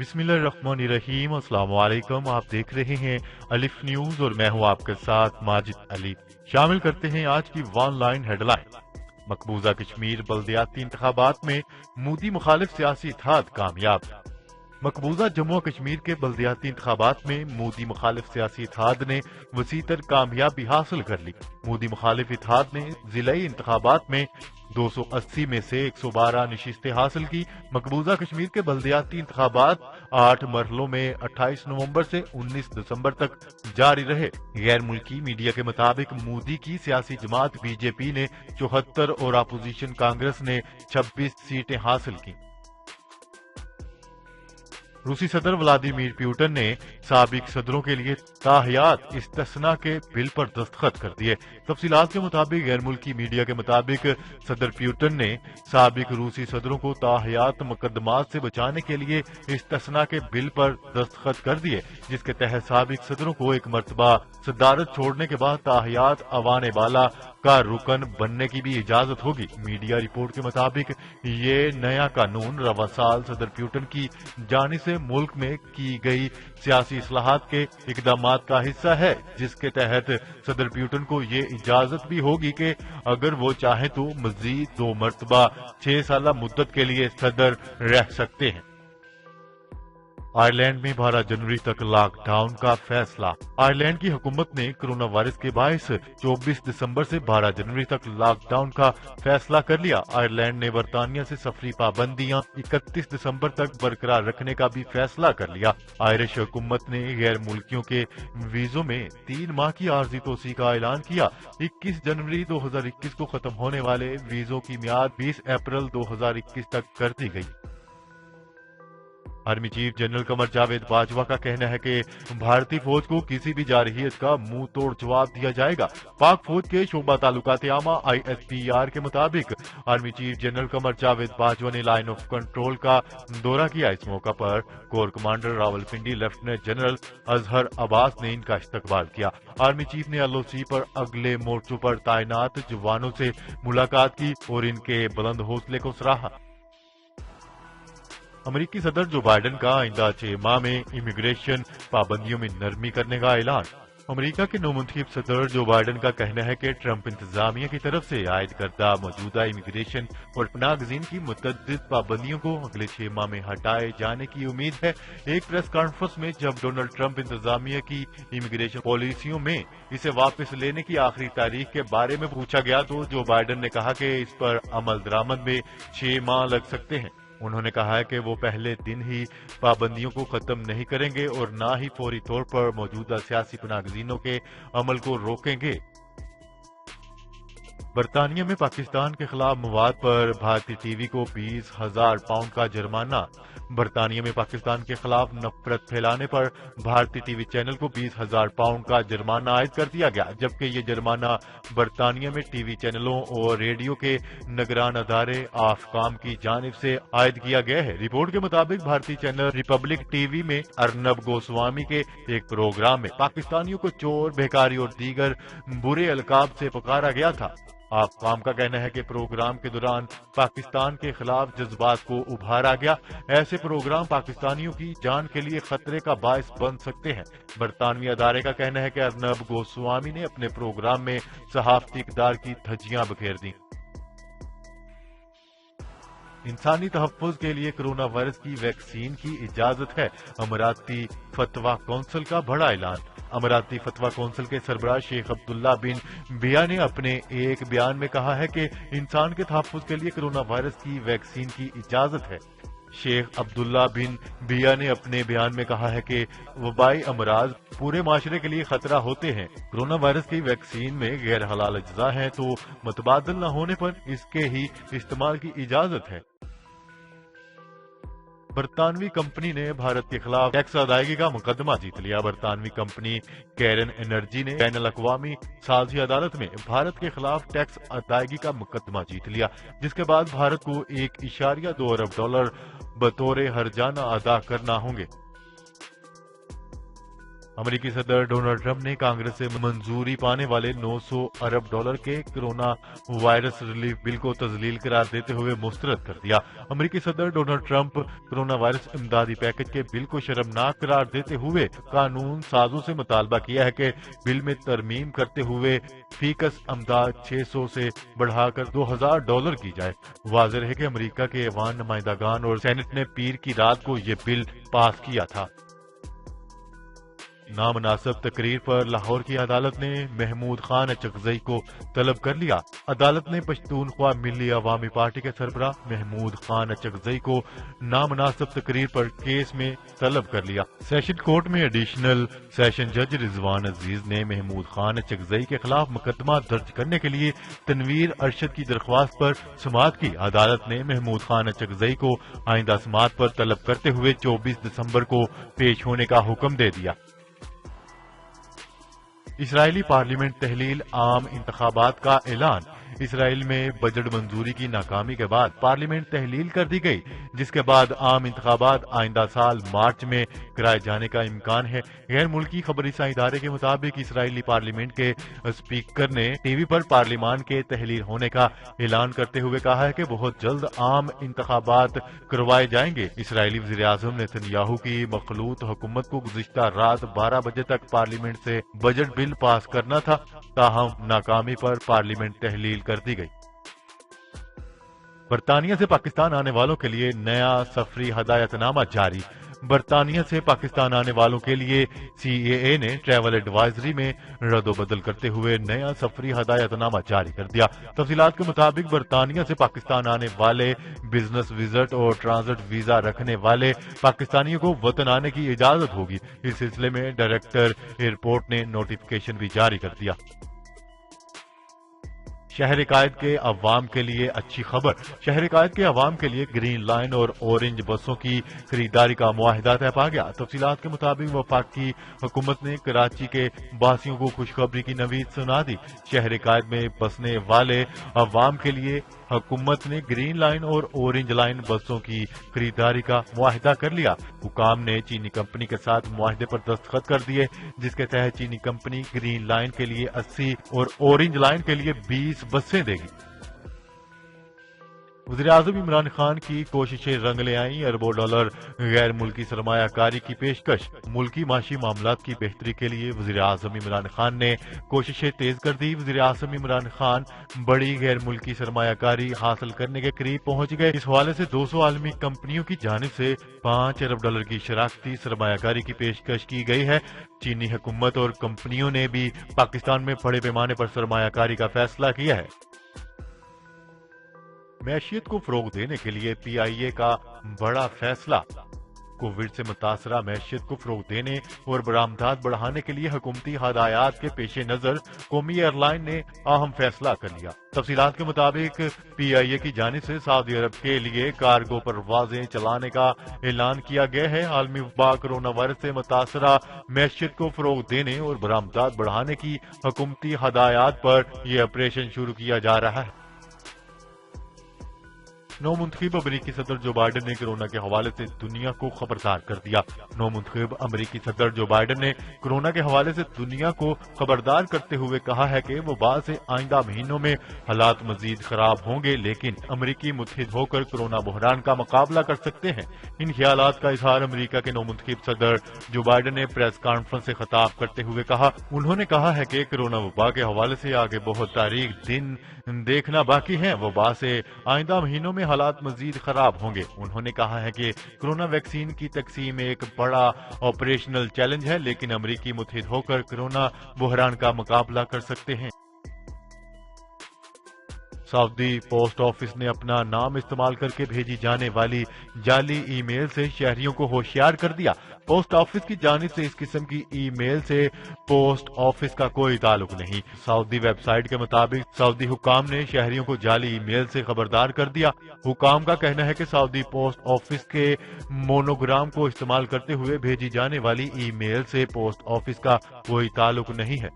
बिस्मिल्लाहिर्रहमानिर्रहीम। अस्सलाम वालेकुम। आप देख रहे हैं अलिफ न्यूज और मैं हूं आपके साथ माजिद अली। शामिल करते हैं आज की वन लाइन हेडलाइन। मकबूजा कश्मीर बल्दियाती इंतखाबात में मोदी मुखालिफ सियासी इत्तेहाद कामयाब। मकबूजा जम्मू और कश्मीर के बल्दियाती इंतखाबात में मोदी मुखालिफ सियासी इत्तेहाद ने वसीतर कामयाबी हासिल कर ली। मोदी मुखालिफ इत्तेहाद ने जिलाई इंतखाबात में 280 में से 112 नशिस्तें हासिल की। मकबूजा कश्मीर के बल्दियाती इंतखाबात 8 मरहलों में 28 नवंबर से 19 दिसंबर तक जारी रहे। गैर मुल्की मीडिया के मुताबिक मोदी की सियासी जमात बीजेपी ने 74 और अपोजिशन कांग्रेस ने 26 सीटें हासिल की। रूसी सदर व्लादिमीर पुतिन ने साबिक सदरों के लिए ताहयात इस्तेस्ना के बिल पर दस्तखत कर दिए। तफसीलात के मुताबिक गैर मुल्की मीडिया के मुताबिक सदर पुतिन ने साबिक रूसी सदरों को ताहयात मुकदमात से बचाने के लिए इस्तेस्ना के बिल पर दस्तखत कर दिए, जिसके तहत साबिक सदरों को एक मरतबा सदारत छोड़ने के बाद ताहयात अवान बाला का रुकन बनने की भी इजाजत होगी। मीडिया रिपोर्ट के मुताबिक ये नया कानून रवा साल सदर पुतिन की जानिब से मुल्क में की गई सियासी इस्लाहात के इकदामात का हिस्सा है, जिसके तहत सदर पुतिन को ये इजाजत भी होगी कि अगर वो चाहे तो मजीद 2 मरतबा 6 साल मुद्दत के लिए सदर रह सकते हैं। आयरलैंड में 12 जनवरी तक लॉकडाउन का फैसला। आयरलैंड की हुकूमत ने कोरोना वायरस के बायस 24 दिसंबर से 12 जनवरी तक लॉकडाउन का फैसला कर लिया। आयरलैंड ने बरतानिया से सफरी पाबंदियां 31 दिसंबर तक बरकरार रखने का भी फैसला कर लिया। आयरिश हुकूमत ने गैर मुल्कियों के वीजों में 3 माह की आर्जी तोसी का ऐलान किया। 21 जनवरी 2021 को खत्म होने वाले वीजों की मियाद 20 अप्रैल 2021 तक कर दी गई। Army chief general Qamar Javed Bajwa का कहना है कि भारतीय फौज को किसी भी जारहियत का मुंह तोड़ जवाब दिया जाएगा। पाक फौज के शोबा तालुकात आमा ISPR के मुताबिक army chief general Qamar Javed Bajwa ने लाइन ऑफ कंट्रोल का दौरा किया। इस मौका पर core commander Rawalpindi lieutenant general Azhar Abbas ने इनका इस्तकबाल किया। आर्मी चीफ ने LOC पर अगले मोर्चों पर तैनात जवानों से मुलाकात की और इनके बुलंद हौसले को सराहा। अमेरिकी सदर जो बाइडेन का आइंदा 6 माह में इमिग्रेशन पाबंदियों में नरमी करने का ऐलान। अमेरिका के नौमुंतखब सदर जो बाइडेन का कहना है कि ट्रंप इंतजामिया की तरफ से आयद करदा मौजूदा इमिग्रेशन और पनाहगजीन की मुतअद्दिद पाबंदियों को अगले 6 माह में हटाए जाने की उम्मीद है। एक प्रेस कॉन्फ्रेंस में जब डोनाल्ड ट्रंप इंतजामिया की इमिग्रेशन पॉलिसियों में इसे वापस लेने की आखिरी तारीख के बारे में पूछा गया तो जो बाइडेन ने कहा कि इस पर अमल दरामद में 6 माह लग सकते हैं। उन्होंने कहा है कि वो पहले दिन ही पाबंदियों को खत्म नहीं करेंगे और न ही फौरी तौर पर मौजूदा सियासी पनाहगजीनों के अमल को रोकेंगे। बरतानिया में पाकिस्तान के खिलाफ मवाद पर भारतीय टीवी को 20,000 पाउंड का जुर्माना। बरतानिया में पाकिस्तान के खिलाफ नफरत फैलाने पर भारतीय टीवी चैनल को 20,000 पाउंड का जुर्माना आयद कर दिया गया, जबकि ये जुर्माना बरतानिया में टीवी चैनलों और रेडियो के निगरान अदारे आफकाम की जानिब से आयद किया गया है। रिपोर्ट के मुताबिक भारतीय चैनल रिपब्लिक टीवी में अर्नब गोस्वामी के एक प्रोग्राम में पाकिस्तानियों को चोर, बेकारी और दीगर बुरे अलकाब से पुकारा गया था। आफकाम का कहना है कि प्रोग्राम के दौरान पाकिस्तान के खिलाफ जज्बात को उभारा गया। ऐसे प्रोग्राम पाकिस्तानियों की जान के लिए खतरे का बायस बन सकते हैं। बरतानवी अदारे का कहना है कि अर्नब गोस्वामी ने अपने प्रोग्राम में सहाफती इक़दार की धज्जियां बखेर दी। इंसानी तहफ़्फ़ुज़ के लिए कोरोना वायरस की वैक्सीन की इजाजत है। अमराती फतवा कौंसिल का बड़ा ऐलान। अमराती फतवा कौंसिल के सरबराह शेख अब्दुल्ला बिन बिया ने अपने एक बयान में कहा है कि इंसान के तहफ़्फ़ुज़ के लिए कोरोना वायरस की वैक्सीन की इजाजत है। शेख अब्दुल्ला बिन बिया ने अपने बयान में कहा है कि वबाई अमराज पूरे माशरे के लिए खतरा होते हैं। कोरोना वायरस की वैक्सीन में गैर हलाल अज्जा हैं तो मुतबादल न होने पर इसके ही इस्तेमाल की इजाजत है। बरतानवी कंपनी ने भारत के खिलाफ टैक्स अदायगी का मुकदमा जीत लिया। बरतानवी कंपनी कैरन एनर्जी ने बैनुल अक़वामी सालसी अदालत में भारत के खिलाफ टैक्स अदायगी का मुकदमा जीत लिया, जिसके बाद भारत को $1.2 अरब बतौर हर्जाना अदा करना होंगे। امریکی صدر ڈونلڈ ٹرمپ نے کانگریس سے منظوری پانے والے $900 ارب کے کرونا وائرس ریلیف بل کو تذلیل قرار دیتے ہوئے مسترد کر دیا۔ امریکی صدر ڈونلڈ ٹرمپ کرونا وائرس امدادی پیکج کے بل کو شرمناک قرار دیتے ہوئے قانون سازوں سے مطالبہ کیا ہے کہ بل میں ترمیم کرتے ہوئے فی کس امداد $600 سے بڑھا کر $2000 کی جائے۔ واضح ہے کہ امریکہ کے ایوان نمائندگان اور سینٹ نے پیر کی رات کو یہ بل پاس کیا تھا۔ نامناسب تقریر پر لاہور کی عدالت نے محمود خان اچکزئی کو طلب کر لیا۔ عدالت نے پشتونخوا ملی عوامی پارٹی کے سربراہ محمود خان اچکزئی کو نامناسب تقریر پر کیس میں طلب کر لیا۔ سیشن کورٹ میں ایڈیشنل سیشن جج رضوان عزیز نے محمود خان اچکزئی کے خلاف مقدمہ درج کرنے کے لیے تنویر ارشد کی درخواست پر سماعت کی۔ عدالت نے محمود خان اچکزئی کو آئندہ سماعت پر طلب کرتے ہوئے 24 دسمبر کو پیش ہونے کا حکم دے دیا۔ اسرائیلی پارلیمنٹ تحلیل عام انتخابات کا اعلان۔ اسرائیل میں بجٹ منظوری کی ناکامی کے بعد پارلیمنٹ تحلیل کر دی گئی، جس کے بعد عام انتخابات آئندہ سال مارچ میں کرائے جانے کا امکان ہے۔ غیر ملکی خبری ادارے کے مطابق اسرائیلی پارلیمنٹ کے اسپیکر نے ٹی وی پر پارلیمان کے تحلیل ہونے کا اعلان کرتے ہوئے کہا ہے کہ بہت جلد عام انتخابات کروائے جائیں گے۔ اسرائیلی وزیر اعظم نیتن یاہو کی مخلوط حکومت کو گزشتہ رات 12 بجے تک پارلیمنٹ سے بجٹ بل پاس کرنا تھا، تاہم ناکامی پر پارلیمنٹ تحلیل کر دی گئی۔ برطانیہ سے پاکستان آنے والوں کے لیے نیا سفری ہدایت نامہ جاری۔ برطانیہ سے پاکستان آنے والوں کے لیے سی اے اے نے ٹریول ایڈوائزری میں رد و بدل کرتے ہوئے نیا سفری ہدایت نامہ جاری کر دیا۔ تفصیلات کے مطابق برطانیہ سے پاکستان آنے والے بزنس وزٹ اور ٹرانزٹ ویزا رکھنے والے پاکستانیوں کو وطن آنے کی اجازت ہوگی۔ اس سلسلے میں ڈائریکٹر ایئرپورٹ نے نوٹیفکیشن بھی جاری کر دیا۔ شہر قائد کے عوام کے لیے اچھی خبر۔ شہر قائد کے عوام کے لیے گرین لائن اور اورنج بسوں کی خریداری کا معاہدہ طے پا گیا۔ تفصیلات کے مطابق وفاقی حکومت نے کراچی کے باسیوں کو خوشخبری کی نوید سنا دی۔ شہر قائد میں بسنے والے عوام کے لیے حکومت نے گرین لائن اور اورنج لائن بسوں کی خریداری کا معاہدہ کر لیا۔ حکام نے چینی کمپنی کے ساتھ معاہدے پر دستخط کر دیے، جس کے تحت چینی کمپنی گرین لائن کے لیے 80 اور اورنج لائن کے لیے 20 بسیں دے گی۔ وزیراعظم عمران خان کی کوششیں رنگ لے آئیں، اربوں ڈالر غیر ملکی سرمایہ کاری کی پیشکش۔ ملکی معاشی معاملات کی بہتری کے لیے وزیراعظم عمران خان نے کوششیں تیز کر دی۔ وزیراعظم عمران خان بڑی غیر ملکی سرمایہ کاری حاصل کرنے کے قریب پہنچ گئے۔ اس حوالے سے 200 عالمی کمپنیوں کی جانب سے $5 ارب کی شراکتی سرمایہ کاری کی پیشکش کی گئی ہے۔ چینی حکومت اور کمپنیوں نے بھی پاکستان میں بڑے پیمانے پر سرمایہ کاری کا فیصلہ کیا ہے۔ معیشت کو فروغ دینے کے لیے پی آئی اے کا بڑا فیصلہ۔ کووڈ سے متاثرہ معیشت کو فروغ دینے اور برآمدات بڑھانے کے لیے حکومتی ہدایات کے پیش نظر قومی ایئر لائن نے اہم فیصلہ کر لیا۔ تفصیلات کے مطابق پی آئی اے کی جانب سے سعودی عرب کے لیے کارگو پروازیں چلانے کا اعلان کیا گیا ہے۔ عالمی وبا کرونا وائرس سے متاثرہ معیشت کو فروغ دینے اور برآمدات بڑھانے کی حکومتی ہدایات پر یہ آپریشن شروع کیا جا رہا ہے۔ نو منتخب امریکی صدر جو بائیڈن نے کرونا کے حوالے سے دنیا کو خبردار کر دیا۔ نو منتخب امریکی صدر جو بائیڈن نے کرونا کے حوالے سے دنیا کو خبردار کرتے ہوئے کہا ہے کہ وبا سے آئندہ مہینوں میں حالات مزید خراب ہوں گے، لیکن امریکی متحد ہو کر کرونا بحران کا مقابلہ کر سکتے ہیں۔ ان خیالات کا اظہار امریکہ کے نو منتخب صدر جو بائیڈن نے پریس کانفرنس سے خطاب کرتے ہوئے کہا۔ انہوں نے کہا ہے کہ کرونا وبا کے حوالے سے آگے بہت تاریک دن دیکھنا باقی ہیں۔ وبا سے آئندہ مہینوں میں حالات مزید خراب ہوں گے۔ انہوں نے کہا ہے کہ کرونا ویکسین کی تقسیم ایک بڑا آپریشنل چیلنج ہے، لیکن امریکی متحد ہو کر کرونا بحران کا مقابلہ کر سکتے ہیں۔ سعودی پوسٹ آفس نے اپنا نام استعمال کر کے بھیجی جانے والی جعلی ای میل سے شہریوں کو ہوشیار کر دیا۔ پوسٹ آفس کی جانب سے اس قسم کی ای میل سے پوسٹ آفس کا کوئی تعلق نہیں۔ سعودی ویب سائٹ کے مطابق سعودی حکام نے شہریوں کو جعلی ای میل سے خبردار کر دیا۔ حکام کا کہنا ہے کہ سعودی پوسٹ آفس کے مونوگرام کو استعمال کرتے ہوئے بھیجی جانے والی ای میل سے پوسٹ آفس کا کوئی تعلق نہیں ہے۔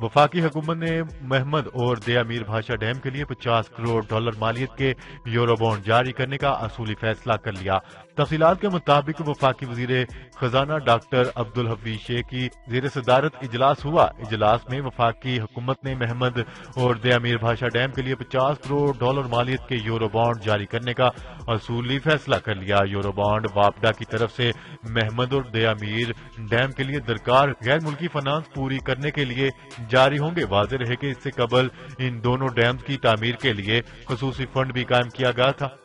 वफाकी हुकूमत ने महमद और दया मीर भाषा डैम के लिए $50 करोड़ मालियत के यूरो बॉन्ड जारी करने का असूली फैसला कर लिया। तफसीलात के मुताबिक वफाकी वजीर खजाना डॉक्टर अब्दुल हफीज शेख की जेर सदारत इजलास हुआ। इजलास में वफाकी हुकूमत ने महमद और दया मीर भाषा डैम के लिए $50 करोड़ मालियत के यूरो बॉन्ड जारी करने का असूली फैसला कर लिया। यूरो बॉन्ड वापडा की तरफ से महमद और दया मीर डैम के लिए दरकार गैर मुल्की फाइनेंस पूरी करने के लिए जारी होंगे। वाज़ेह रहे कि इससे कबल इन दोनों डैम्स की तामीर के लिए खसूसी फंड भी कायम किया गया था।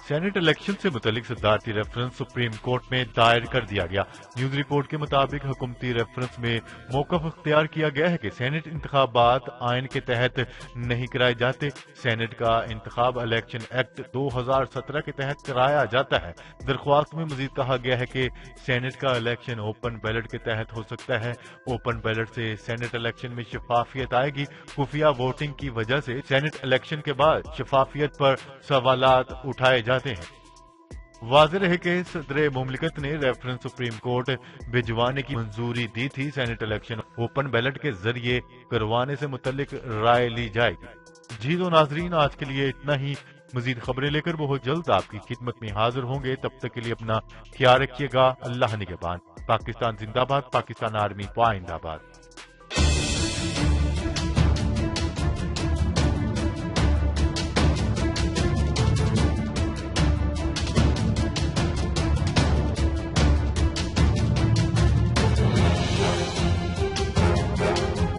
सेनेट इलेक्शन से मुतलिक सदारती रेफरेंस सुप्रीम कोर्ट में दायर कर दिया गया। न्यूज रिपोर्ट के मुताबिक हुकूमती रेफरेंस में मौक़िफ़ इख्तियार किया गया है कि सेनेट इंतखाबात आइन के तहत नहीं कराए जाते। सेनेट का इंतखाब इलेक्शन एक्ट 2017 के तहत कराया जाता है। दरख्वास्त में मजीद कहा गया है कि सेनेट का इलेक्शन ओपन बैलेट के तहत हो सकता है। ओपन बैलेट से सेनेट इलेक्शन में शफाफियत आएगी। खुफिया वोटिंग की वजह से सेनेट इलेक्शन के बाद शफाफियत पर सवालात उठाए जाते हैं। वाज़ेह रहे कि सदर मुमलिकत ने रेफरेंस सुप्रीम कोर्ट भिजवाने की मंजूरी दी थी। सेनेट इलेक्शन ओपन बैलेट के जरिए करवाने से मुतल्लिक राय ली जाएगी। जी तो नाजरीन, आज के लिए इतना ही। मजीद खबरें लेकर बहुत जल्द आपकी खिदमत में हाजिर होंगे। तब तक के लिए अपना ख्याल रखिएगा। अल्लाह निगहबान। पाकिस्तान जिंदाबाद। पाकिस्तान आर्मी पाइंदाबाद।